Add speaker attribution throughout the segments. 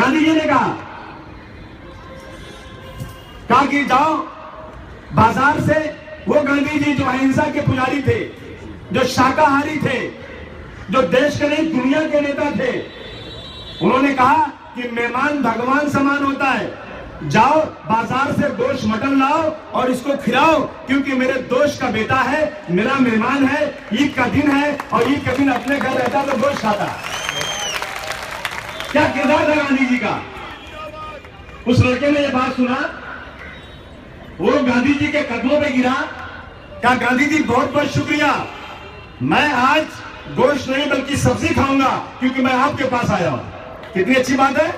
Speaker 1: गांधी जी ने कहा कि जाओ बाजार से, वो गांधी जी जो अहिंसा के पुजारी थे, जो शाकाहारी थे, जो देश के नहीं दुनिया के नेता थे, उन्होंने कहा कि मेहमान भगवान समान होता है, जाओ बाजार से गोश्त मटन लाओ और इसको खिलाओ, क्योंकि मेरे दोस्त का बेटा है, मेरा मेहमान है, ईद का दिन है और ईद के दिन अपने घर रहता तो गोश्त खाता। क्या किरदार था गांधी जी का। उस लड़के ने यह बात सुना, वो गांधी जी के कदमों पे गिरा, कहा गांधी जी बहुत बहुत शुक्रिया, मैं आज गोश्त नहीं बल्कि सब्जी खाऊंगा क्योंकि मैं आपके पास आया हूं। कितनी अच्छी बात है।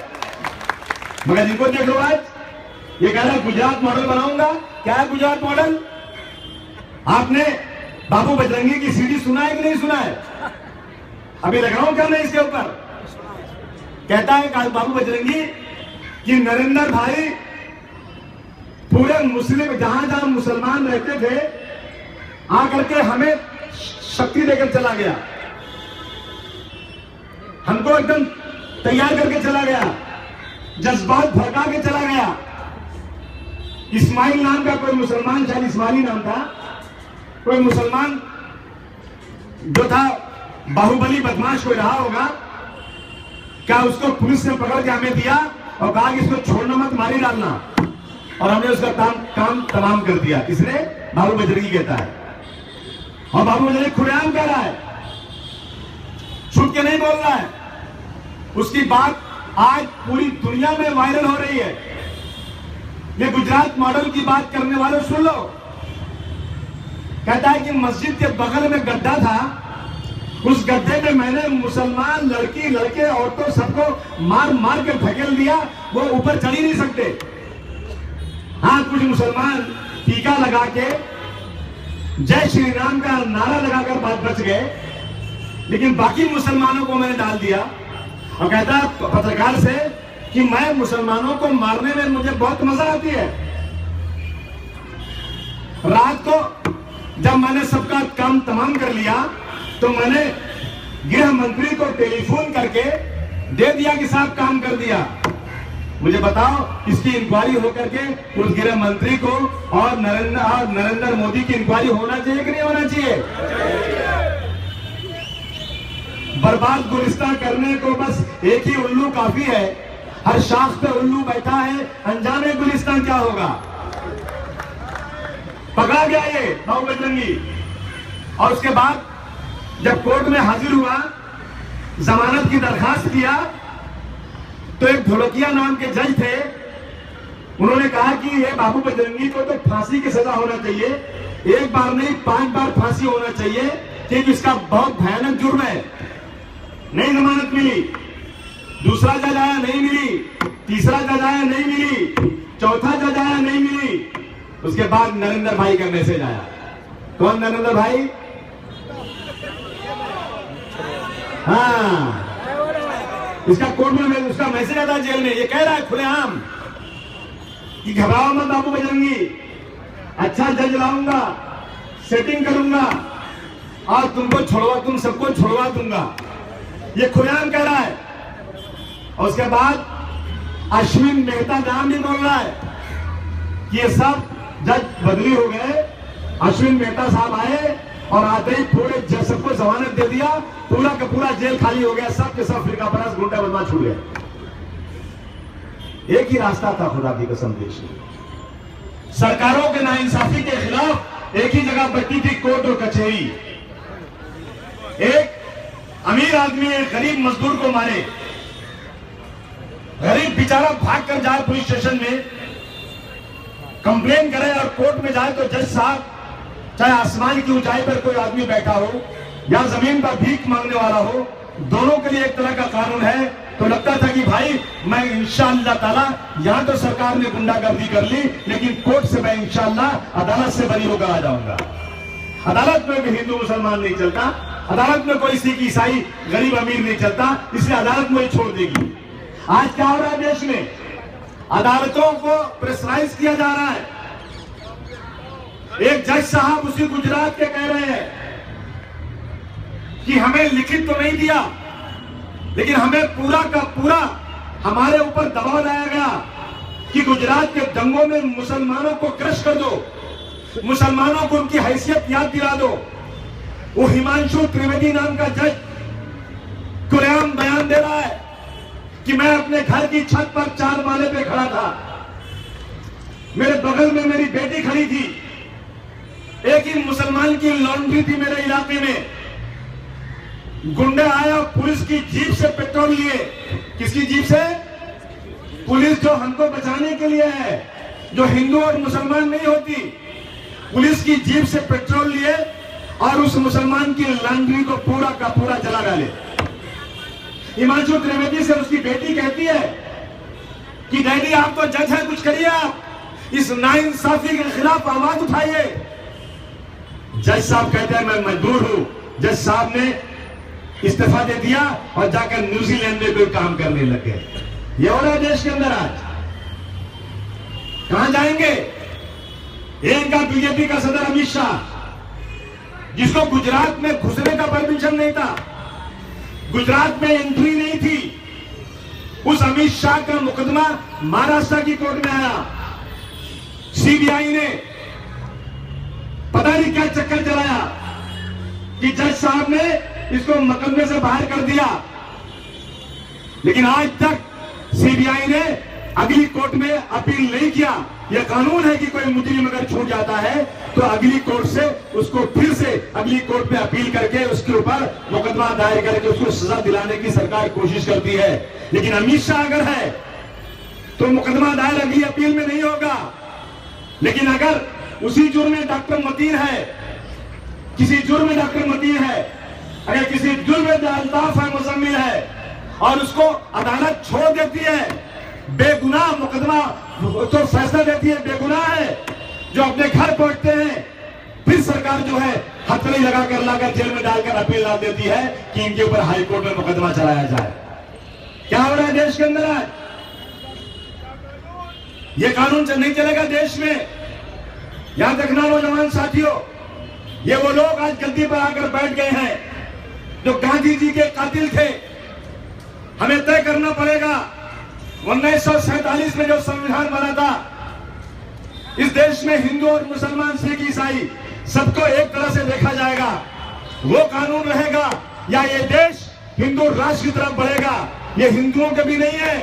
Speaker 1: मगर जिनको देख लो आज ये कह रहा है गुजरात मॉडल बनाऊंगा। क्या है गुजरात मॉडल? आपने बाबू बजरंगी की सीडी सुना है कि नहीं सुना है? अभी लग रहा हूं क्या मैं इसके ऊपर। कहता है बाबू बजरंगी कि नरेंद्र भाई पूरे मुस्लिम जहां जहां मुसलमान रहते थे आकर के हमें शक्ति देकर चला गया, हमको एकदम तैयार करके चला गया, जज्बात भड़का के चला गया। इस्माइल नाम का कोई मुसलमान, शायद इस्माइली नाम था, कोई मुसलमान जो था बाहुबली बदमाश कोई रहा होगा, क्या उसको पुलिस ने पकड़ के हमें दिया और कहा कि इसको छोड़ना मत, मारी डालना, और हमने उसका काम तमाम कर दिया। किसने? बाबू बजरंगी कहता है। और बाबू बजरंगी खुलेआम कह रहा है, छूट के नहीं बोल रहा है। उसकी बात आज पूरी दुनिया में वायरल हो रही है। ये गुजरात मॉडल की बात करने वाले सुन लो। कहता है कि मस्जिद के बगल में गड्ढा था, उस गड्ढे में मैंने मुसलमान लड़की लड़के औरतों सबको मार मार के धकेल दिया, वो ऊपर चढ़ ही नहीं सकते। हाँ, कुछ मुसलमान टीका लगा के जय श्री राम का नारा लगाकर बात बच गए, लेकिन बाकी मुसलमानों को मैंने डाल दिया। और कहता है पत्रकार से कि मैं मुसलमानों को मारने में मुझे बहुत मजा आती है। रात को जब मैंने सबका काम तमाम कर लिया तो मैंने गृह मंत्री को टेलीफोन करके दे दिया कि साहब काम कर दिया। मुझे बताओ, इसकी इंक्वायरी होकर के उस गृह मंत्री को और नरेंद्र मोदी की इंक्वायरी होना चाहिए कि नहीं होना चाहिए? बर्बाद गुलिस्तान करने को बस एक ही उल्लू काफी है। हर शाख पे उल्लू बैठा है, अंजामे गुलिस्तान क्या होगा? पकड़ा गया ये बाबू बजरंगी। और उसके बाद जब कोर्ट में हाजिर हुआ, जमानत की दरखास्त किया, तो एक ढोलकिया नाम के जज थे, उन्होंने कहा कि ये बाबू बजरंगी को तो फांसी की सजा होना चाहिए, एक बार नहीं 5 बार फांसी होना चाहिए, क्योंकि इसका बहुत भयानक जुर्म है। नहीं जमानत मिली, दूसरा जज आया नहीं मिली, तीसरा जज आया नहीं मिली, चौथा जज आया नहीं मिली। उसके बाद नरेंद्र भाई का मैसेज आया। कौन नरेंद्र भाई? हाँ, इसका कोर्ट में उसका मैसेज आता जेल में। ये कह रहा है खुलेआम कि घबराओ मत बाबू बजरंगी, अच्छा जज लाऊंगा, सेटिंग करूंगा और तुम सबको छुड़वा दूंगा। ये खुलेआम कह रहा है। और उसके बाद अश्विन मेहता नाम भी बोल रहा है कि ये सब जज बदली हो गए। अश्विन मेहता साहब आए और आते ही पूरे जज सबको जमानत दे दिया, पूरा का पूरा जेल खाली हो गया, सब के सब फिरकापरस्त गुंडा बदमाश छूट गए। एक ही रास्ता था खुदा की कसम देश में, सरकारों के नाइंसाफी के खिलाफ एक ही जगह बैठी थी, कोर्ट और कचहरी। एक अमीर आदमी एक गरीब मजदूर को मारे, गरीब बेचारा भाग कर जाए पुलिस स्टेशन में, कंप्लेन करे और कोर्ट में जाए तो जज साहब, चाहे आसमान की ऊंचाई पर कोई आदमी बैठा हो या जमीन पर भीख मांगने वाला हो, दोनों के लिए एक तरह का कानून है। तो लगता था कि भाई मैं इंशाअल्लाह ताला, यहां तो सरकार ने गुंडागर्दी कर ली, लेकिन कोर्ट से मैं इंशाअल्लाह अदालत से बरी होकर आ जाऊंगा। अदालत में भी हिंदू मुसलमान नहीं चलता, अदालत में कोई सिख ईसाई गरीब अमीर नहीं चलता, इसलिए अदालत में ही छोड़ देगी। आज क्या हो रहा है देश में? अदालतों को प्रेशराइज किया जा रहा है। एक जज साहब उसी गुजरात के कह रहे हैं कि हमें लिखित तो नहीं दिया, लेकिन हमें पूरा का पूरा हमारे ऊपर दबाव लाया गया कि गुजरात के दंगों में मुसलमानों को क्रश कर दो, मुसलमानों को उनकी हैसियत याद दिला दो। वो हिमांशु त्रिवेदी नाम का जज खुलेआम बयान दे रहा है कि मैं अपने घर की छत पर 4 माले पे खड़ा था, मेरे बगल में मेरी बेटी खड़ी थी, एक ही मुसलमान की लॉन्ड्री थी मेरे इलाके में, गुंडे आया पुलिस की जीप से पेट्रोल लिए। किसकी जीप से? पुलिस जो हमको बचाने के लिए है, जो हिंदू और मुसलमान नहीं होती, पुलिस की जीप से पेट्रोल लिए और उस मुसलमान की लॉन्ड्री को पूरा का पूरा जला डाले। हिमांशु त्रिवेदी से उसकी बेटी कहती है कि डैडी आप तो जज हैं, कुछ करिए, आप इस नाइंसाफी के खिलाफ आवाज उठाइए। जज साहब कहते हैं मैं मजबूर हूं। जज साहब ने इस्तीफा दे दिया और जाकर न्यूजीलैंड में कोई काम करने लग गए। ये हो रहा है देश के अंदर आज। कहां जाएंगे? एक का बीजेपी का सदर अमित शाह, जिसको गुजरात में घुसने का परमिशन नहीं था, गुजरात में एंट्री नहीं थी, उस अमित शाह का मुकदमा महाराष्ट्र की कोर्ट में आया। सीबीआई ने पता नहीं क्या चक्कर चलाया कि जज साहब ने इसको मुकदमे से बाहर कर दिया, लेकिन आज तक सीबीआई ने अगली कोर्ट में अपील नहीं किया। यह कानून है कि कोई मुजरिम अगर छूट जाता है तो अगली कोर्ट से उसको फिर से अगली कोर्ट में अपील करके उसके ऊपर मुकदमा दायर करके उसको सजा दिलाने की सरकार कोशिश करती है। लेकिन अमित शाह अगर है तो मुकदमा दायर अगली अपील में नहीं होगा। लेकिन अगर उसी जुर्म में डॉक्टर मतीन है, किसी जुर्म में डॉक्टर मतीन है, अगर किसी जुर्म में अल्ताफ है, मुजम्मिल है, और उसको अदालत छोड़ देती है, बेगुनाह मुकदमा तो फैसला देती है बेगुनाह है, जो अपने घर पहुंचते हैं, फिर सरकार जो है हथकड़ी लगाकर लाकर जेल में डालकर अपील डाल देती है कि इनके ऊपर हाईकोर्ट में मुकदमा चलाया जाए। क्या हो रहा है देश के अंदर आज? ये कानून नहीं चलेगा देश में। याद रखना नौजवान साथियों, ये वो लोग आज गद्दी पर आकर बैठ गए हैं जो गांधी जी के कातिल थे। हमें तय करना पड़ेगा, 1947 में जो संविधान बना था, इस देश में हिंदू और मुसलमान, सिख, ईसाई सबको एक तरह से देखा जाएगा। वो कानून रहेगा या ये देश हिंदू राष्ट्र की तरफ बढ़ेगा? ये हिंदुओं के भी नहीं है,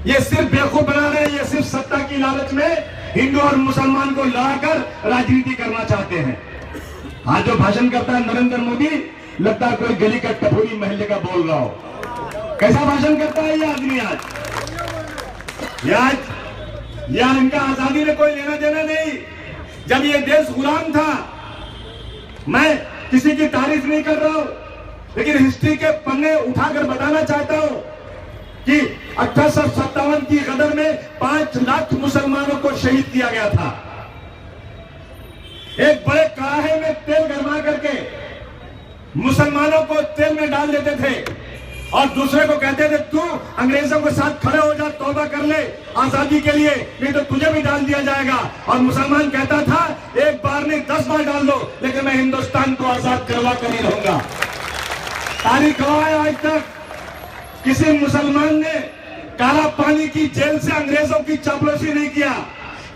Speaker 1: ये सिर्फ बेवकूफ बना रहे हैं, ये सिर्फ सत्ता की लालच में हिंदू और मुसलमान को लड़ाकर राजनीति करना चाहते हैं। आज जो भाषण करता है नरेंद्र मोदी, लगता है कोई गली का टपोरी महल्ले का बोल रहा हो। कैसा भाषण करता है ये आदमी आज? यह इनका आजादी में कोई लेना देना नहीं। जब ये देश गुलाम था, मैं किसी की तारीफ नहीं कर रहा हूं, लेकिन हिस्ट्री के पन्ने उठाकर बताना चाहता हूं कि 1857 की गदर में 5 लाख मुसलमानों को शहीद किया गया था। एक बड़े कड़ाहे में तेल गरमा करके मुसलमानों को तेल में डाल देते थे और दूसरे को कहते थे तू अंग्रेजों के साथ खड़े हो जा, तौबा कर ले आजादी के लिए, नहीं तो तुझे भी डाल दिया जाएगा। और मुसलमान कहता था एक बार नहीं 10 बार डाल दो, लेकिन मैं हिंदुस्तान को आजाद करवा कर ही रहूंगा। तारीख गवाह है, आज तक किसी मुसलमान ने काला पानी की जेल से अंग्रेजों की चापलूसी नहीं किया।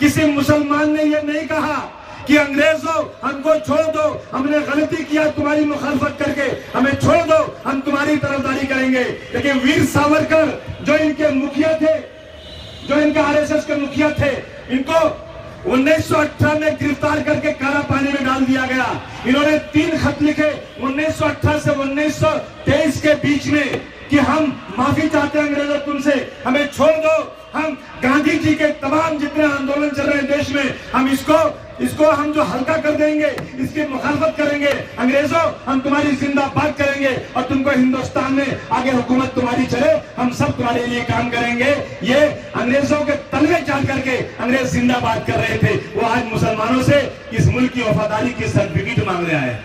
Speaker 1: किसी मुसलमान ने यह नहीं कहा कि अंग्रेजों हमको छोड़ दो, हमने गलती किया तुम्हारी मुखालफत करके, हमें छोड़ दो, हम तुम्हारी तरफदारी करेंगे। लेकिन वीर सावरकर जो इनके मुखिया थे, जो इनका आरएसएस के मुखिया थे, इनको 1918 में गिरफ्तार करके काला पानी में डाल दिया गया। इन्होंने 3 खत लिखे 1918 से 1923 के बीच में कि हम माफी चाहते हैं अंग्रेजों तुमसे, हमें छोड़ दो, हम गांधी जी के तमाम जितने आंदोलन चल रहे हैं देश में, हम इसको हम जो हल्का कर देंगे, इसकी मुखालफत करेंगे। अंग्रेजों हम तुम्हारी जिंदाबाद करेंगे और तुमको हिंदुस्तान में आगे हुकूमत तुम्हारी चले, हम सब तुम्हारे लिए काम करेंगे। ये अंग्रेजों के तलवे चाल करके अंग्रेज जिंदाबाद कर रहे थे। वो आज मुसलमानों से इस मुल्क की वफादारी की सर्टिफिकेट मांग रहे हैं।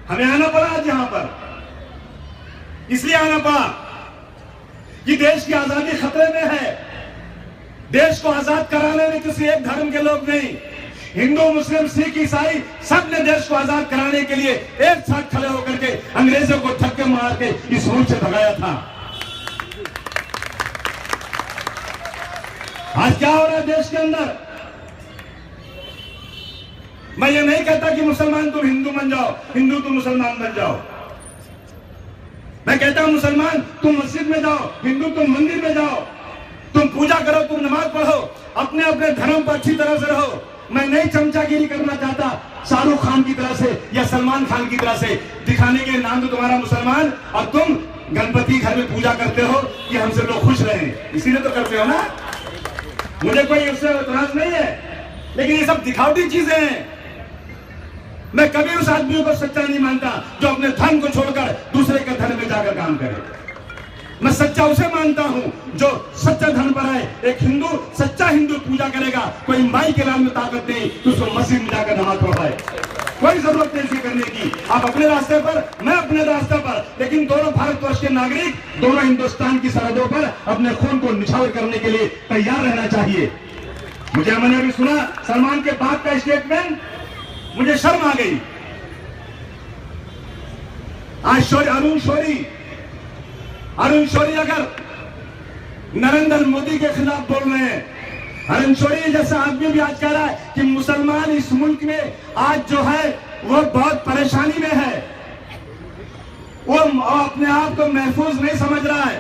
Speaker 1: हमें आना पड़ा आज यहां पर, इसलिए आना पड़ा कि देश की आजादी खतरे में है। देश को आजाद कराने में किसी एक धर्म के लोग नहीं, हिंदू, मुस्लिम, सिख, ईसाई सब ने देश को आजाद कराने के लिए एक साथ खड़े होकर के अंग्रेजों को धक्के मार के इस मुल्क से भगाया था। आज क्या हो रहा है देश के अंदर? मैं ये नहीं कहता कि मुसलमान तुम हिंदू बन जाओ, हिंदू तुम मुसलमान बन जाओ। मैं कहता हूं मुसलमान तुम मस्जिद में जाओ, हिंदू तुम मंदिर में जाओ, तुम पूजा करो, तुम नमाज पढ़ो, अपने अपने धर्म पर अच्छी तरह से रहो। मैं नहीं चमचागिरी करना चाहता शाहरुख खान की तरह से या सलमान खान की तरह से, दिखाने के नाम तो तुम्हारा मुसलमान और तुम गणपति घर में पूजा करते हो कि हमसे लोग खुश रहे, इसीलिए तो करते हो ना। मुझे कोई उससे इतराज नहीं है, लेकिन ये सब दिखावटी चीजें हैं। मैं कभी उस आदमी को सच्चा नहीं मानता जो अपने धर्म को छोड़कर दूसरे के धर्म में जाकर काम करे। मैं सच्चा उसे मानता हूं जो सच्चा धर्म पर है। एक हिंदू सच्चा हिंदू पूजा करेगा, कोई माई के नाम में ताकत नहीं तो उसको मस्जिद में जाकर नमाज पढ़ाए, कोई जरूरत नहीं इसे करने की। आप अपने रास्ते पर, मैं अपने रास्ते पर, लेकिन दोनों भारतवर्ष के नागरिक, दोनों हिंदुस्तान की सरहदों पर अपने खून को निछावर करने के लिए तैयार रहना चाहिए। मैंने अभी सुना सलमान के बाप का स्टेटमेंट, मुझे शर्म आ गई। आज अरुण शौरी अगर नरेंद्र मोदी के खिलाफ बोल रहे हैं, अरुण शौरी जैसा आदमी भी आज कह रहा है कि मुसलमान इस मुल्क में आज जो है वो बहुत परेशानी में है, वो अपने आप को महफूज नहीं समझ रहा है।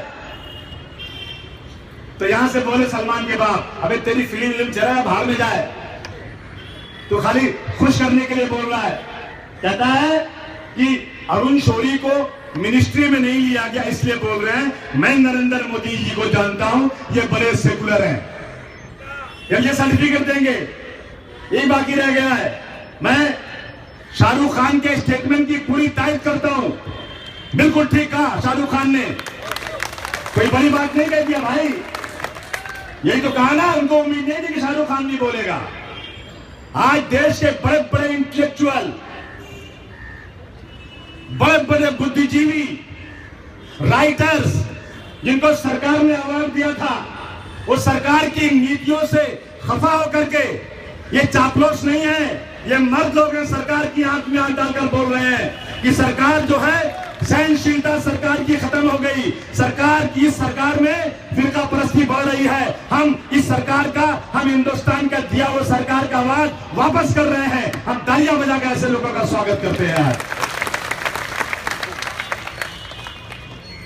Speaker 1: तो यहां से बोले सलमान के बाप, अबे तेरी फिल्म चल रहा है, भाग में जाए, तो खाली खुश करने के लिए बोल रहा है। कहता है कि अरुण शौरी को मिनिस्ट्री में नहीं लिया गया इसलिए बोल रहे हैं। मैं नरेंद्र मोदी जी को जानता हूं, ये बड़े सेकुलर हैं, ये सर्टिफिकेट देंगे, यही बाकी रह गया है। मैं शाहरुख खान के स्टेटमेंट की पूरी तारीफ करता हूं, बिल्कुल ठीक कहा शाहरुख खान ने, कोई बड़ी बात नहीं कह दिया भाई, यही तो कहा ना, उनको उम्मीद नहीं थी कि शाहरुख खान भी बोलेगा। आज देश के बड़े बड़े इंटेलेक्चुअल, बड़े बड़े बुद्धिजीवी, राइटर्स, जिनको सरकार ने अवार्ड दिया था, वो सरकार की नीतियों से खफा होकर के, ये चापलूस नहीं है, ये मर्द लोग हैं, सरकार की आंख में आंख डालकर बोल रहे हैं कि सरकार जो है सहनशीलता सरकार की खत्म हो गई, सरकार की, इस सरकार में फिरका परस्ती बढ़ रही है। हम इस सरकार का, हम हिंदुस्तान का दिया हुआ सरकार का अवार्ड वापस कर रहे हैं। हम तालियां बजाकर ऐसे लोगों का स्वागत करते हैं।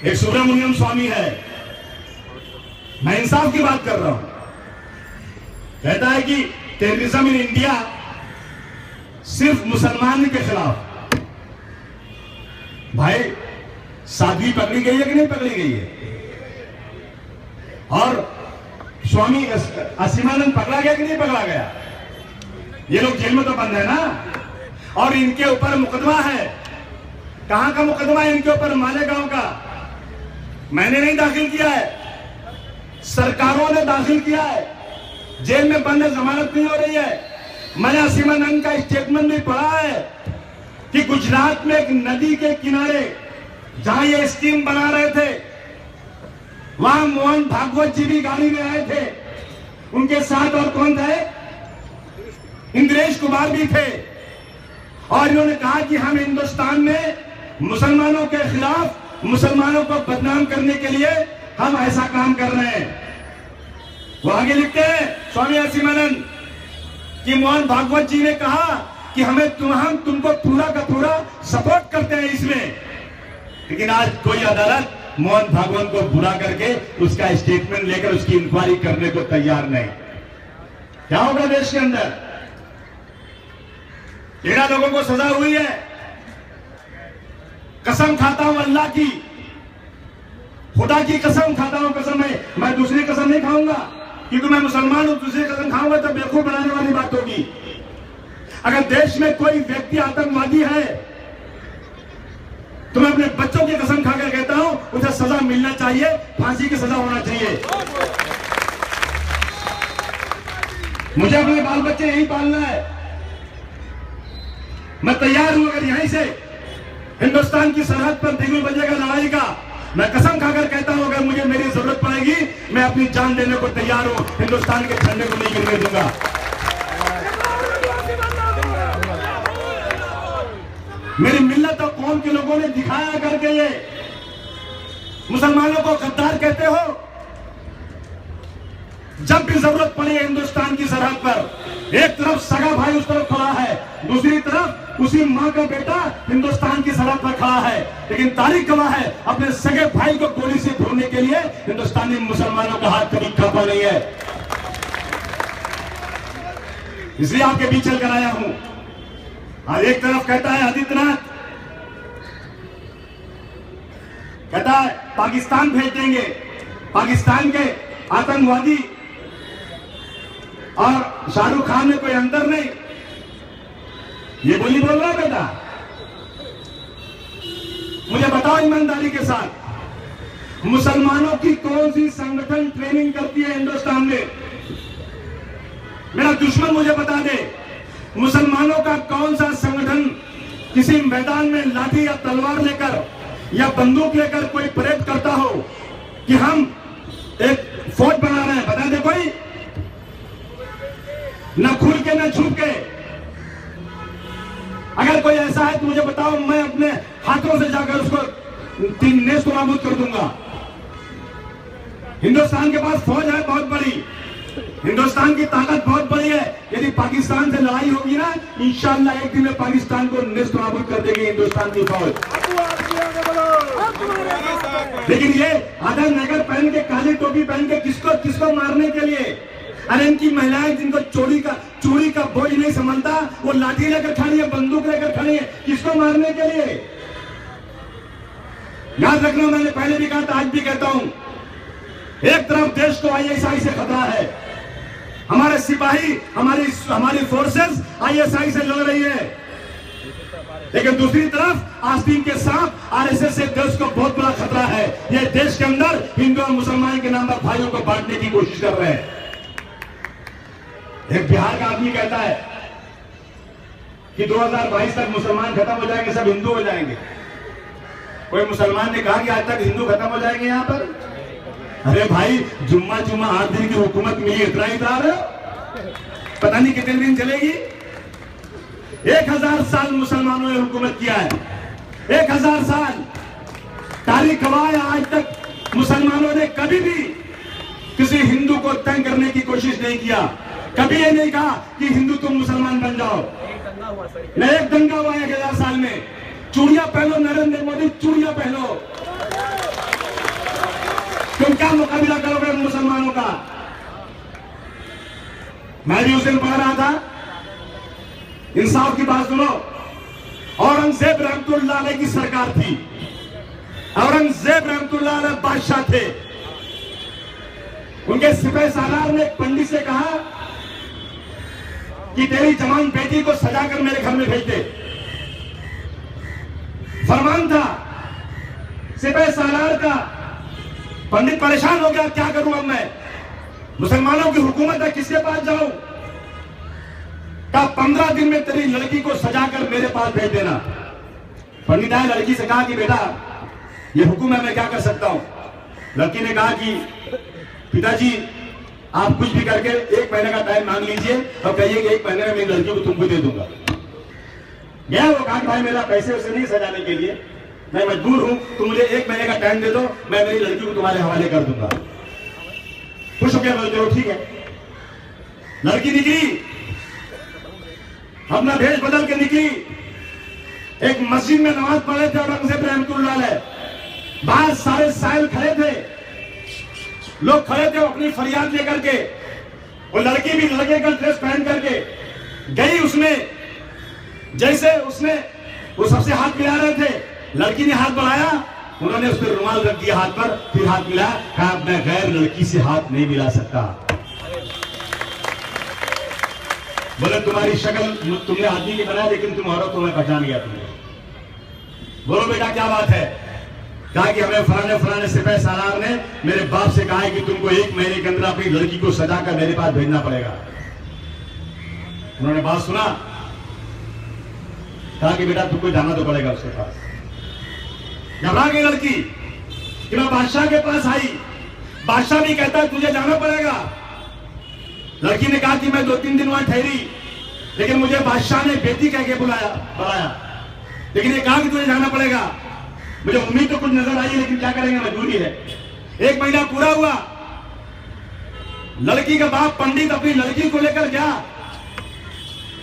Speaker 1: एक सुब्रमण्यम स्वामी है, मैं इंसाफ की बात कर रहा हूं, कहता है कि टेररिज्म इन इंडिया सिर्फ मुसलमान के खिलाफ। भाई साध्वी पकड़ी गई है कि नहीं पकड़ी गई है? और स्वामी असीमानंद पकड़ा गया कि नहीं पकड़ा गया? ये लोग जेल में तो बंद है ना, और इनके ऊपर मुकदमा है। कहां का मुकदमा है इनके ऊपर? मालेगांव का। मैंने नहीं दाखिल किया है, सरकारों ने दाखिल किया है। जेल में बंद है, जमानत नहीं हो रही है। मैंने असीमानंद का स्टेटमेंट भी पढ़ा है कि गुजरात में एक नदी के किनारे जहां ये स्कीम बना रहे थे, वहां मोहन भागवत जी भी गाड़ी में आए थे, उनके साथ और कौन थे? इंद्रेश कुमार भी थे, और इन्होंने कहा कि हम हिंदुस्तान में मुसलमानों के खिलाफ, मुसलमानों को बदनाम करने के लिए हम ऐसा काम कर रहे हैं। वो आगे लिखते हैं स्वामी असीमानंद कि मोहन भागवत जी ने कहा कि हम तुमको पूरा का पूरा सपोर्ट करते हैं इसमें, लेकिन आज कोई अदालत मोहन भागवत को बुरा करके उसका स्टेटमेंट लेकर उसकी इंक्वायरी करने को तैयार नहीं। क्या होगा देश के अंदर? 13 लोगों को सजा हुई है। कसम खाता हूं अल्लाह की, खुदा की कसम खाता हूं, कसम है, मैं दूसरी कसम नहीं खाऊंगा, क्योंकि मैं मुसलमान हूं। दूसरी कसम खाऊंगा तो बेवकूफ बनाने वाली बात होगी। अगर देश में कोई व्यक्ति आतंकवादी है तो मैं अपने बच्चों की कसम खाकर कहता हूं उसे सजा मिलना चाहिए, फांसी की सजा होना चाहिए। मुझे अपने बाल बच्चे यही पालना है। मैं तैयार हूं, अगर यहीं से हिंदुस्तान की सरहद पर बिगुल बजेगा लड़ाई का, मैं कसम खाकर कहता हूं अगर मुझे मेरी जरूरत पड़ेगी मैं अपनी जान देने को तैयार हूं। हिंदुस्तान के झंडे को नहीं गिरने दूंगा। मेरी मिल्लत और कौम के लोगों ने दिखाया करके ये मुसलमानों को गद्दार कहते हो, जब भी जरूरत पड़ी है हिंदुस्तान की सरहद पर, एक तरफ सगा भाई उस तरफ खड़ा है, दूसरी तरफ उसी मां का बेटा हिंदुस्तान की सरहद पर खड़ा है। लेकिन तारीख गवाह है, अपने सगे भाई को गोली से भूनने के लिए हिंदुस्तानी मुसलमानों का हाथ कभी कांपा नहीं है। इसलिए आपके बीच चल कर आया हूं। आज एक तरफ कहता है आदित्यनाथ, कहता है पाकिस्तान भेज देंगे, पाकिस्तान के आतंकवादी और शाहरुख खान में कोई अंतर नहीं, ये बोली बोल रहा बेटा। मुझे बताओ ईमानदारी के साथ, मुसलमानों की कौन सी संगठन ट्रेनिंग करती है हिंदुस्तान में? मेरा दुश्मन मुझे बता दे, मुसलमानों का कौन सा संगठन किसी मैदान में लाठी या तलवार लेकर या बंदूक लेकर कोई परेड करता हो कि हम एक फौज बना रहे हैं? बता दे कोई, न खुल के न छुप के। अगर कोई ऐसा है तो मुझे बताओ, मैं अपने हाथों से जाकर उसको नेस्त नाबूद कर दूंगा। हिंदुस्तान के पास फौज है बहुत बड़ी, हिंदुस्तान की ताकत बहुत बड़ी है। यदि पाकिस्तान से लड़ाई होगी ना, इंशाअल्लाह एक दिन में पाकिस्तान को नेस्त नाबूद कर देगी हिंदुस्तान की फौज। लेकिन ये आधा नगर पहन के, काली टोपी पहन के किसको मारने के लिए? अरे इनकी महिलाएं जिनको चोरी का बोझ नहीं संभलता, वो लाठी लेकर खड़ी है, बंदूक लेकर खड़ी है, किसको मारने के लिए? याद रखना, मैंने पहले भी कहा था, आज भी कहता हूं, एक तरफ देश को आईएसआई से खतरा है, हमारे सिपाही, हमारी फोर्सेस आईएसआई से लड़ रही है, लेकिन दूसरी तरफ आस्तीन के सांप आरएसएस से देश को बहुत बड़ा खतरा है। ये देश के अंदर हिंदू और मुसलमान के नाम पर भाइयों को बांटने की कोशिश कर रहे हैं। एक बिहार का आदमी कहता है कि 2022 तक मुसलमान खत्म हो जाएंगे, सब हिंदू हो जाएंगे। कोई मुसलमान ने कहा कि आज तक हिंदू खत्म हो जाएंगे यहां पर? अरे भाई, जुम्मा 8 दिन की हुकूमत मिली, इतना ही था, पता नहीं कितने दिन चलेगी। 1000 साल मुसलमानों ने हुकूमत किया है, 1000 साल। तारीख गवाह है, आज तक मुसलमानों ने कभी भी किसी हिंदू को तंग करने की कोशिश नहीं किया। कभी ये नहीं कहा कि हिंदू तुम मुसलमान बन जाओ। न एक दंगा हुआ है 1000 साल में। चूड़ियां पहनो नरेंद्र मोदी, चूड़ियां पहनो। तुम क्या मुकाबला करोगे मुसलमानों का? मैं भी उस दिन पढ़ रहा था, इंसाफ की बात सुनो। औरंगजेब रहमतुल्लाह अलैह की सरकार थी, औरंगजेब रहमतुल्लाह अलैह बादशाह थे। उनके सिपह सालार ने एक पंडित से कहा कि तेरी जवान बेटी को सजाकर मेरे घर में भेज दे। फरमान था सिपह सालार का। पंडित परेशान हो गया, क्या करूं अब मैं, मुसलमानों की हुकूमत है, किसके पास जाऊं? कहा 15 दिन में तेरी लड़की को सजाकर मेरे पास भेज देना। पंडित आए, लड़की से कहा कि बेटा ये हुक्म है, मैं क्या कर सकता हूं? लड़की ने कहा कि पिताजी आप कुछ भी करके 1 महीने का टाइम मांग लीजिए और कहिए कि 1 महीने में मेरी लड़की को तुमको दे दूंगा। गया वो, कहा भाई मेरा पैसे उसे नहीं सजाने के लिए, मैं मजबूर हूं, तुम मुझे 1 महीने का टाइम दे दो, मैं मेरी लड़की को तुम्हारे हवाले कर दूंगा। खुश हो गया, चलो ठीक है। लड़की निकली, अपना भेष बदल के निकली, एक मस्जिद में नमाज पढ़ रहे थे औरंगजेब रहमतुल्लाह अलैह। बाहर सारे साहिल खड़े थे, लोग खड़े थे अपनी फरियाद लेकर के। वो लड़की भी लड़के का ड्रेस पहन करके गई। उसमें जैसे उसने वो सबसे हाथ मिला रहे थे, लड़की ने हाथ बढ़ाया, उन्होंने उस पर रुमाल रख दिया हाथ पर, फिर हाथ मिला, कहा मैं गैर लड़की से हाथ नहीं मिला सकता। बोले तुम्हारी शक्ल तुमने आदमी की बनाया, लेकिन तुम औरत, तुम्हें पहचान गया तुमने। बोलो बेटा क्या बात है? कहा कि हमें फलाने सिपह सालार ने मेरे बाप से कहा है कि तुमको 1 महीने के अंदर अपनी लड़की को सजाकर मेरे पास भेजना पड़ेगा। उन्होंने बात सुना, कहा कि बेटा तुमको जाना तो पड़ेगा उसके पास। घबरा गई लड़की कि मैं बादशाह के पास आई, बादशाह भी कहता है तुझे जाना पड़ेगा। लड़की ने कहा कि मैं 2-3 दिन वहां ठहरी, लेकिन मुझे बादशाह ने बेटी कह के बुलाया, लेकिन ये कहा कि तुझे जाना पड़ेगा। मुझे उम्मीद तो कुछ नजर आई, लेकिन क्या करेंगे, मजबूरी है। 1 महीना पूरा हुआ, लड़की का बाप पंडित अपनी लड़की को लेकर गया,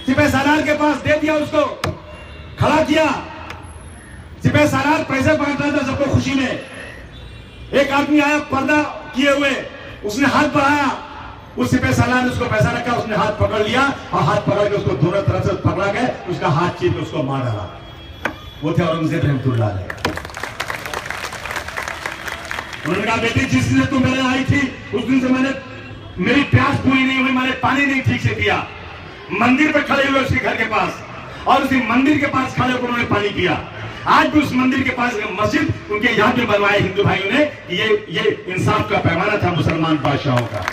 Speaker 1: सिपह सालार के पास दे दिया, उसको खड़ा किया। सिपह सालार पैसे बांट रहा था सबको खुशी में। एक आदमी आया पर्दा किए हुए, उसने हाथ बढ़ाया, उस सिपह सालार ने उसको पैसा रखा, उसने हाथ पकड़ लिया और हाथ पकड़ के उसको दोनों तरफ से पकड़ा गया, उसका हाथ चीर के उसको मार डाला। वो थे औरंगजेब रहमतुल्लाह अलैह। उन्होंने कहा बेटी जिस दिन तू मेरे आई थी उस दिन से मैंने मेरी प्यास पूरी नहीं हुई, मैंने पानी नहीं ठीक से पिया। मंदिर पे खड़े हुए उसके घर के पास और उसी मंदिर के पास खड़े होकर उन्होंने पानी पिया। आज भी उस मंदिर के पास मस्जिद उनके यहाँ पे बनवाए हिंदू भाइयों ने। ये इंसाफ का पैमाना था मुसलमान बादशाहों का,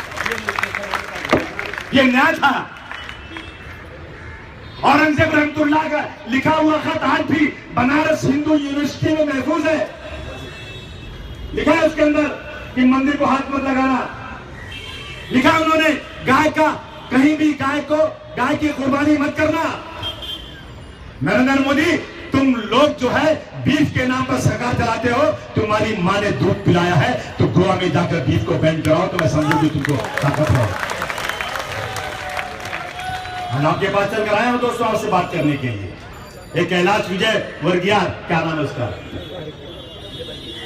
Speaker 1: ये न्याय था। औरंगजेब रहमतुल्लाह का लिखा हुआ खत आज भी बनारस हिंदू यूनिवर्सिटी में महफूज है। लिखा है उसके अंदर कि मंदिर को हाथ मत लगाना। लिखा उन्होंने गाय का कहीं भी गाय की कुर्बानी मत करना। नरेंद्र मोदी तुम लोग जो है बीफ के नाम पर सरकार चलाते हो, तुम्हारी माँ ने दूध पिलाया है तो गोवा में जाकर बीफ को बैन कराओ तो मैं समझूंगी तुमको ताकत है। हम आपके पास चल कर आए हो दोस्तों आपसे बात करने के लिए। एक कैलाश विजय वर्गियार, क्या नाम है उसका,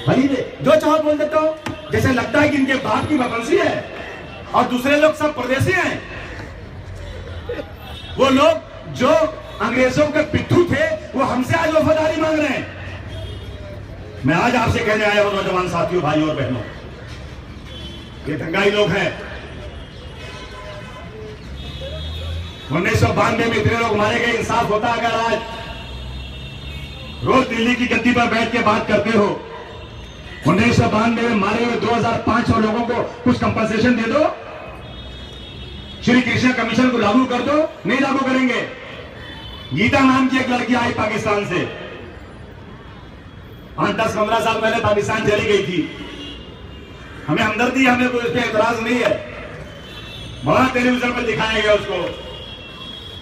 Speaker 1: भाई जो चाहो बोल देता हूं, जैसे लगता है कि इनके बाप की वफंसी है और दूसरे लोग सब परदेसी हैं। वो लोग जो अंग्रेजों के पिट्ठू थे वो हमसे आज वफादारी मांग रहे हैं। मैं आज आपसे कहने आया हूं नौजवान साथियों, भाइयों और बहनों, ये दंगाई लोग हैं। 1992 में इतने लोग मारे गए, इंसाफ होता अगर आज रोज दिल्ली की गद्दी पर बैठ के बात करते हो। 1992 में मारे हुए 2500 लोगों को कुछ कंपनसेशन दे दो, श्री कृष्ण कमीशन को लागू कर दो, नहीं लागू करेंगे। गीता नाम की एक लड़की आई पाकिस्तान से, 10-15 साल पहले पाकिस्तान चली गई थी। हमें हमदर्दी, हमें कोई इस पर एतराज नहीं है। बड़ा टेलीविजन पर दिखाया गया उसको,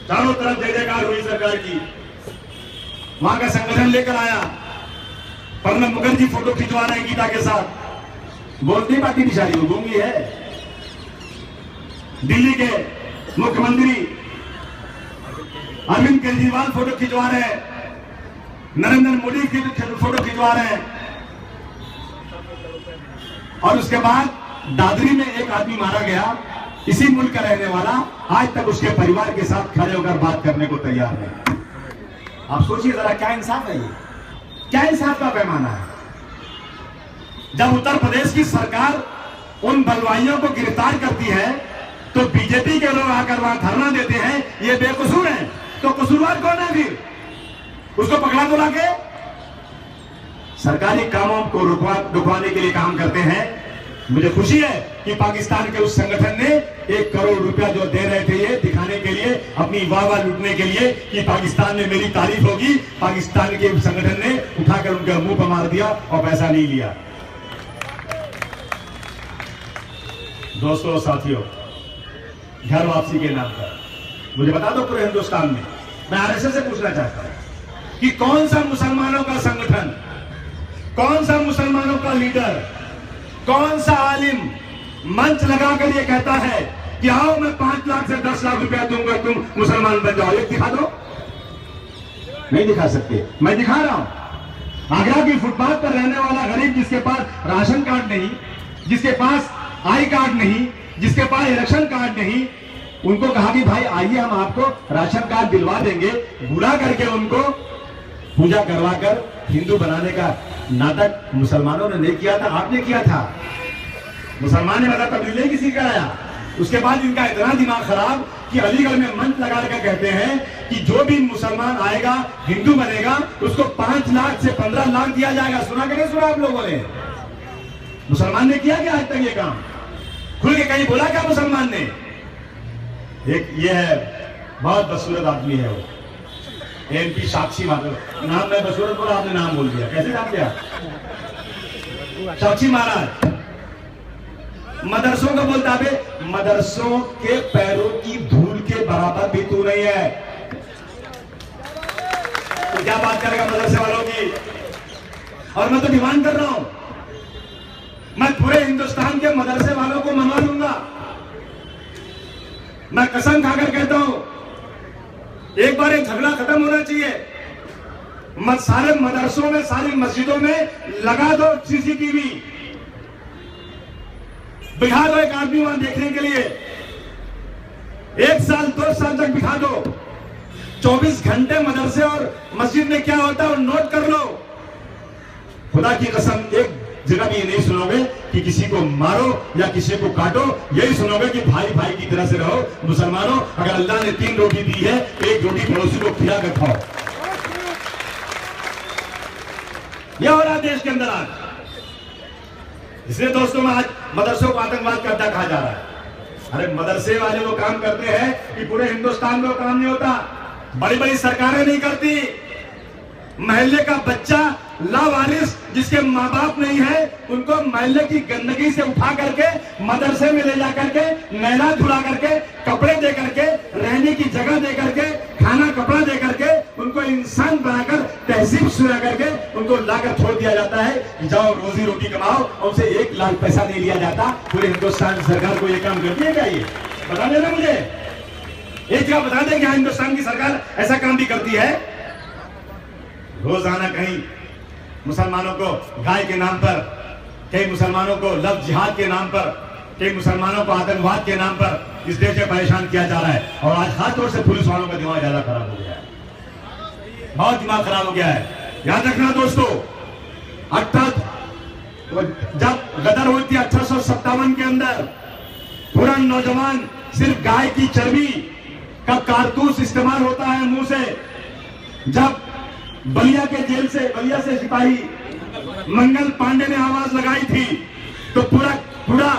Speaker 1: चारों तरफ जय जयकार हुई सरकार की। वहां का संगठन लेकर आया, प्रणब मुखर्जी फोटो खिंचवा रहे हैं गीता के साथ, बोलती बाकी बिचारी गूंगी है। दिल्ली के मुख्यमंत्री अरविंद केजरीवाल फोटो खिंचवा रहे हैं, नरेंद्र मोदी की फोटो खिंचवा रहे हैं। और उसके बाद दादरी में एक आदमी मारा गया, इसी मुल्क का रहने वाला, आज तक उसके परिवार के साथ खड़े होकर बात करने को तैयार नहीं। आप सोचिए जरा, क्या इंसाफ है ये, क्या इंसाफ का पैमाना है। जब उत्तर प्रदेश की सरकार उन बलवाइयों को गिरफ्तार करती है तो बीजेपी के लोग आकर वहां धरना देते हैं, ये बेकसूर है, तो कसूरवार कौन है फिर? उसको पकड़ा तो लाके। सरकारी कामों को रुकवाने के लिए काम करते हैं। मुझे खुशी है कि पाकिस्तान के उस संगठन ने 1 करोड़ रुपया जो दे रहे थे ये दिखाने के लिए, अपनी वाह लूटने के लिए कि पाकिस्तान में मेरी तारीफ होगी, पाकिस्तान के संगठन ने उठाकर उनके मुंह पर मार दिया और पैसा नहीं लिया। दोस्तों और साथियों, घर वापसी के नाम पर मुझे बता दो, पूरे हिंदुस्तान में मैं आरएसएस से पूछना चाहता हूं कि कौन सा मुसलमानों का संगठन, कौन सा मुसलमानों का लीडर, कौन सा आलिम मंच लगाकर ये कहता है कि आओ मैं 5 लाख से 10 लाख रुपया दूंगा, तुम मुसलमान बन जाओ। एक दिखा दो। नहीं दिखा सकते, मैं दिखा रहा हूं। आगरा की फुटपाथ पर रहने वाला गरीब, जिसके पास राशन कार्ड नहीं, जिसके पास आई कार्ड नहीं, जिसके पास इलेक्शन कार्ड नहीं, उनको कहा कि भाई आइए हम आपको राशन कार्ड दिलवा देंगे। बुला करके उनको पूजा करवाकर हिंदू बनाने का नाटक मुसलमानों ने नहीं किया था, आपने किया था। मुसलमान ने मतलब तब्दीली किसी कराया। उसके बाद इनका इतना दिमाग खराब कि अलीगढ़ में मंच लगा कर कहते हैं कि जो भी मुसलमान आएगा हिंदू बनेगा उसको 5 लाख से 15 लाख दिया जाएगा। सुना कि नहीं सुना आप लोगों ने? मुसलमान ने किया क्या आज तक ये काम? खुल के कहीं बोला क्या मुसलमान ने? एक ये है, बहुत बदसूरत आदमी है वो, एमपी साक्षी माधव नाम। मैं बदसूरत बोला, आपने नाम बोल दिया। कैसे नाम लिया? साक्षी महाराज मदरसों का बोलता है, मदरसों के पैरों की धूल के बराबर भी तू नहीं है, तो क्या बात करेगा मदरसे वालों की? और मैं तो डिमांड कर रहा हूं, मैं पूरे हिंदुस्तान के मदरसे वालों को मनवा लूंगा मैं कसम खाकर कहता हूं, एक बार ये झगड़ा खत्म होना चाहिए। सारे मदरसों में, सारी मस्जिदों में लगा दो सीसीटीवी, बिठा दो एक आदमी वहां देखने के लिए, 1 साल 2 साल तक बिठा दो। 24 घंटे मदरसे और मस्जिद में क्या होता है और नोट कर लो। खुदा की कसम एक जगह भी ये नहीं सुनोगे कि किसी को मारो या किसी को काटो, यही सुनोगे कि भाई भाई की तरह से रहो। मुसलमानों, अगर अल्लाह ने 3 रोटी दी है, 1 रोटी पड़ोसी को खिला कर खाओ। यह हो रहा है देश के अंदर आज। इसलिए दोस्तों, आज मदरसों को आतंकवाद का अड्डा कहा जा रहा है। अरे मदरसे वाले वो काम करते हैं कि पूरे हिंदुस्तान में काम नहीं होता, बड़ी बड़ी सरकारें नहीं करती। महल्ले का बच्चा लावारिस जिसके माँ बाप नहीं है, उनको महल्ले की गंदगी से उठा करके मदरसे में ले जा करके नहला धुला करके कपड़े दे करके रहने की जगह दे करके खाना कपड़ा दे करके उनको इंसान बनाकर तहजीब सुना करके उनको लाकर छोड़ दिया जाता है कि जाओ रोजी रोटी कमाओ, और उनसे 1 लाख पैसा नहीं लिया जाता। पूरे हिंदुस्तान सरकार को यह काम करती है क्या? ये बता देना मुझे, एक जगह बता दें कि हाँ हिंदुस्तान की सरकार ऐसा काम भी करती है। रोजाना कहीं मुसलमानों को गाय के नाम पर, कई मुसलमानों को लव जिहाद के नाम पर, कई मुसलमानों को आतंकवाद के नाम पर इस देश में परेशान किया जा रहा है। और आज खासतौर से पुलिस वालों का दिमाग ज्यादा खराब हो गया है, बहुत दिमाग खराब हो गया है। याद रखना दोस्तों, जब गदर हुई थी 1857 के अंदर, पूरा नौजवान सिर्फ गाय की चर्बी का कारतूस इस्तेमाल होता है मुंह से। जब बलिया के जेल से, बलिया से सिपाही मंगल पांडे ने आवाज लगाई थी, तो पूरा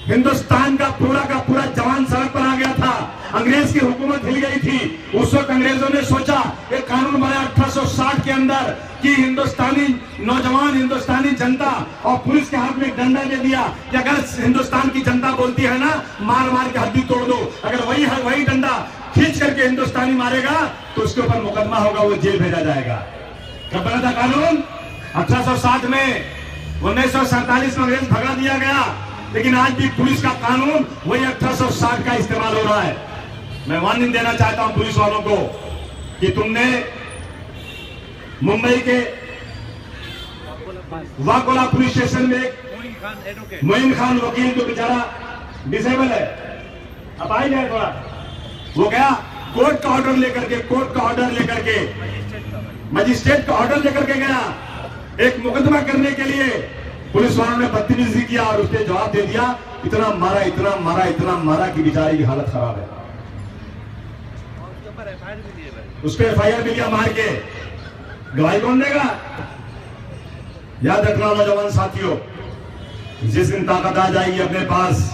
Speaker 1: हिंदुस्तान का पूरा जवान सड़क पर आ गया था। अंग्रेज की हुकूमत हिल गई थी। उस वक्त अंग्रेजों ने सोचा, एक कानून बनाया 1860 के अंदर कि हिंदुस्तानी नौजवान, हिंदुस्तानी जनता और पुलिस के हाथ में एक डंडा दे दिया कि अगर हिंदुस्तान की जनता बोलती है ना, मार मार के हड्डी तोड़ दो। अगर वही डंडा खींच करके हिंदुस्तानी मारेगा तो उसके ऊपर मुकदमा होगा, वो जेल भेजा जाएगा। कब बना था कानून? 1860 में। 1947 में अंग्रेज भगा दिया गया, लेकिन आज भी पुलिस का कानून वही 1860 का इस्तेमाल हो रहा है। मैं वार्निंग देना चाहता हूं पुलिस वालों को कि तुमने मुंबई के वाकोला पुलिस स्टेशन में मोइन खान वकील, जो बेचारा डिसेबल है, अब आई जाए थोड़ा, वो गया कोर्ट का ऑर्डर लेकर के, मजिस्ट्रेट का ऑर्डर लेकर के गया एक मुकदमा करने के लिए। पुलिस वालों ने बदतमीजी किया और उसने जवाब दे दिया, इतना मारा कि बेचारे की हालत खराब है। उस पर FIR भी लिया मार के। गवाही कौन देगा? याद रखना नौजवान साथियों, जिस दिन ताकत आ जाएगी अपने पास,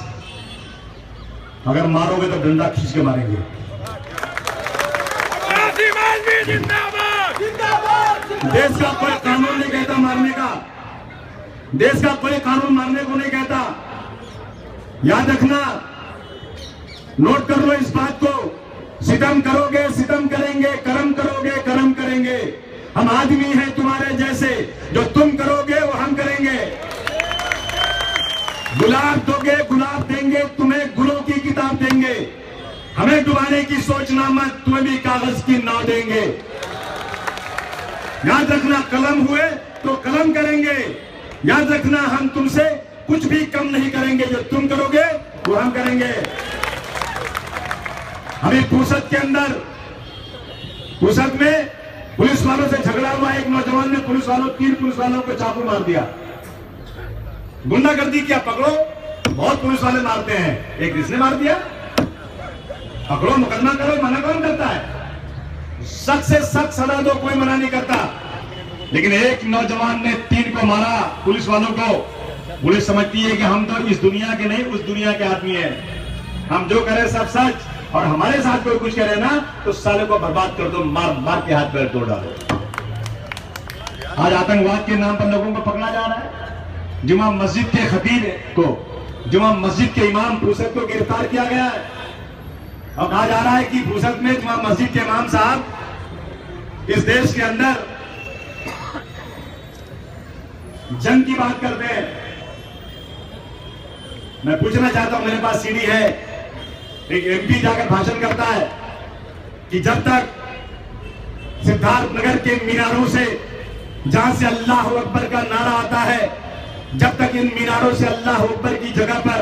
Speaker 1: अगर मारोगे तो डंडा खींच के मारेंगे। देश का कोई कानून नहीं कहता मारने का, देश का कोई कानून मारने को नहीं कहता। याद रखना, नोट कर लो इस बात को। सितम करोगे सितम करेंगे, करम करोगे करम करेंगे। हम आदमी हैं तुम्हारे जैसे, जो तुम करोगे वो हम करेंगे। गुलाब दोगे गुलाब देंगे, तुम्हें गुलों की किताब देंगे। हमें डुबाने की सोचना मत, तुम्हें भी कागज की नाव देंगे। याद रखना, कलम हुए तो कलम करेंगे। याद रखना, हम तुमसे कुछ भी कम नहीं करेंगे, जो तुम करोगे वो हम करेंगे। अभी पूसद के अंदर, पूसद में पुलिस वालों से झगड़ा हुआ। एक नौजवान ने 3 पुलिस वालों को चाकू मार दिया, गुंडागर्दी किया। पकड़ो, बहुत पुलिस वाले मारते हैं, एक किसने मार दिया? पकड़ो, मुकदमा करो, मना कौन करता है? सख्त से सख्त सजा दो, कोई मना नहीं करता। लेकिन एक नौजवान ने 3 को मारा, पुलिस वालों को। पुलिस समझती है कि हम तो इस दुनिया के नहीं, उस दुनिया के आदमी हैं, हम जो करें सब सच, और हमारे साथ कोई कुछ करे ना तो साले को बर्बाद कर दो, मार मार के हाथ पैर तोड़ डालो। आज आतंकवाद के नाम पर लोगों को पकड़ा जा रहा है। जुमा मस्जिद के खतीब को, जुमा मस्जिद के इमाम पूसद को गिरफ्तार किया गया है। अब कहा जा रहा है कि पूसद में जुमा मस्जिद के इमाम साहब इस देश के अंदर जंग की बात करते हैं। मैं पूछना चाहता हूं, मेरे पास सीडी है, एक एमपी जाकर भाषण करता है कि जब तक सिद्धार्थ नगर के मीनारों से, जहां से अल्लाह अकबर का नारा आता है, जब तक इन मीनारों से अल्लाह अकबर की जगह पर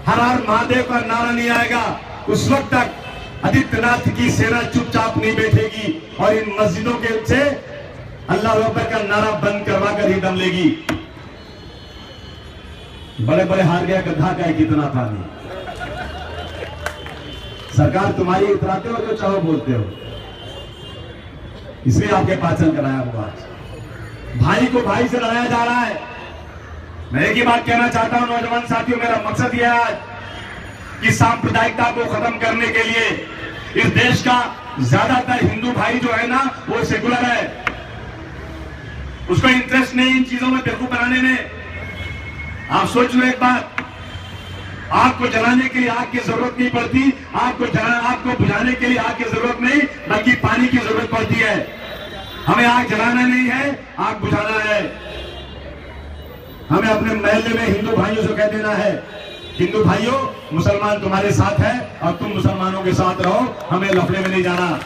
Speaker 1: हर हर महादेव का नारा नहीं आएगा, उस वक्त तक आदित्यनाथ की सेना चुपचाप नहीं बैठेगी और इन मस्जिदों के से अल्लाह अकबर का नारा बंद करवा कर ही दम लेगी। बड़े बड़े हार गया गधा का है कितना पानी। सरकार तुम्हारी इतराते हो जो चाहो बोलते हो, इसलिए आपके पाचन कराया हुआ। भाई को भाई से लड़ाया जा रहा है। मैं एक ही बात कहना चाहता हूं नौजवान साथियों, मेरा मकसद यह है आज कि सांप्रदायिकता को खत्म करने के लिए इस देश का ज्यादातर हिंदू भाई जो है ना वो सेकुलर है, उसको इंटरेस्ट नहीं इन चीजों में बेवकूफ बनाने में। आप सोच लो एक बात, आग को जलाने के लिए आग की जरूरत नहीं पड़ती, आग को बुझाने के लिए आग की जरूरत नहीं बल्कि पानी की जरूरत पड़ती है। हमें आग जलाना नहीं है, आग बुझाना है। हमें अपने महल्ले में हिंदू भाइयों से कह देना है, हिंदू भाइयों मुसलमान तुम्हारे साथ है और तुम मुसलमानों के साथ रहो, हमें लफड़े में नहीं जाना।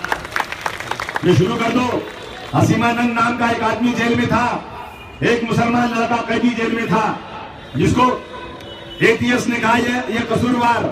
Speaker 1: ये शुरू कर दो। असीमानंद नाम का एक आदमी जेल में था, एक मुसलमान लड़का कैदी जेल में था, जिसको एटीएस ने कहा ये कसूरवार,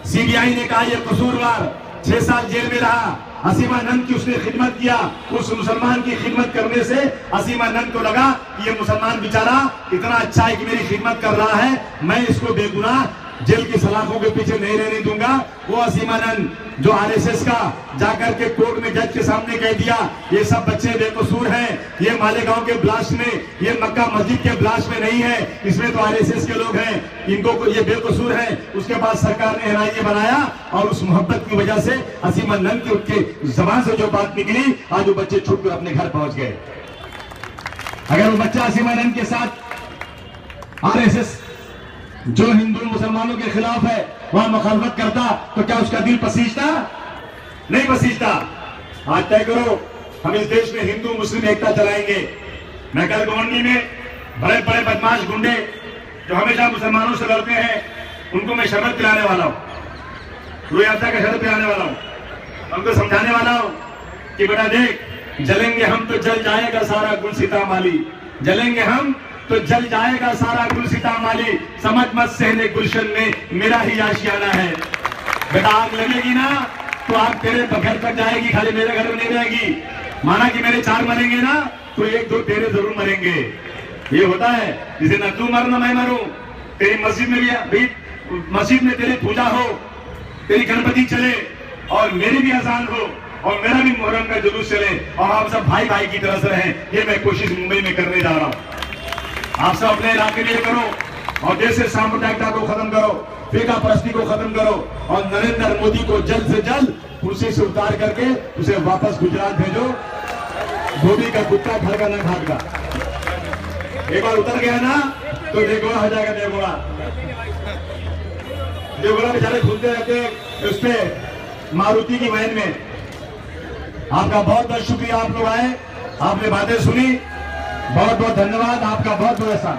Speaker 1: सीबीआई ने कहा ये कसूरवार, 6 साल जेल में रहा। असीमानंद की उसने खिदमत किया, उस मुसलमान की खिदमत करने से असीमानंद को लगा कि ये मुसलमान बेचारा इतना अच्छा है कि मेरी खिदमत कर रहा है, मैं इसको बेगुनाह जेल की सलाखों के पीछे नहीं रहने दूंगा। वो असीमानंद जो आरएसएस का जाकर के कोर्ट में जज के सामने कह दिया ये सब बच्चे बेकसूर हैं, ये मालेगांव के ब्लास्ट में, ये मक्का मस्जिद के ब्लास्ट में नहीं है, इसमें तो आरएसएस के लोग हैं, इनको ये बेकसूर हैं। उसके बाद सरकार ने एनआईए बनाया और उस मोहब्बत की वजह से असीमानंद की उनके जबान से जो बात निकली, आज वो बच्चे छूट कर अपने घर पहुंच गए। अगर वो बच्चा असीमानंद के साथ आरएसएस जो हिंदू मुसलमानों के खिलाफ है वहां मुखालफत करता तो क्या उसका दिल पसीजता? नहीं पसीजता। आज तय करो, हम इस देश में हिंदू मुस्लिम एकता चलाएंगे। मैं कल गोवंडी में बड़े बड़े बदमाश गुंडे जो हमेशा मुसलमानों से लड़ते हैं उनको मैं शरबत पिलाने वाला हूं, रुई अफ़ज़ा का शरबत पिलाने वाला हूं, उनको समझाने वाला हूं कि बेटा देख, जलेंगे हम तो जल जाएगा सारा गुलसिता माली, जलेंगे हम तो जल जाएगा सारा गुलसिता माली, समझ मत सहने गुलशन में मेरा ही आशियाना है। बेटा आग लगेगी ना तो आग तेरे घर तक जाएगी, खाली मेरे घर में नहीं रहेगी। माना कि मेरे 4 मरेंगे ना तो 1-2 तेरे जरूर मरेंगे। ये होता है, जिसे न तू मर न मैं मरूं। तेरी मस्जिद में भी मस्जिद में तेरी पूजा हो, तेरी गणपति चले और मेरी भी अजान हो और मेरा भी मुहर्रम का जुलूस चले और आप सब भाई भाई की तरह से रहें, ये मैं कोशिश मुंबई में करने जा रहा हूं। आप सब अपने इलाके में करो और देश से सांप्रदायिकता को खत्म करो, फेका परस्ती को खत्म करो और नरेंद्र मोदी को जल्द से जल्द कुर्सी से उतार करके उसे वापस गुजरात भेजो। धोबी का कुत्ता घर का न घाट का। एक बार उतर गया ना तो देगोड़ा हो जाएगा। देगोड़ा बेचारे घूमते रहते उस पे मारुति की वैन में। आपका बहुत बहुत शुक्रिया, आप लोग आए, आपने बातें सुनी, बहुत बहुत धन्यवाद, आपका बहुत बहुत एहसान।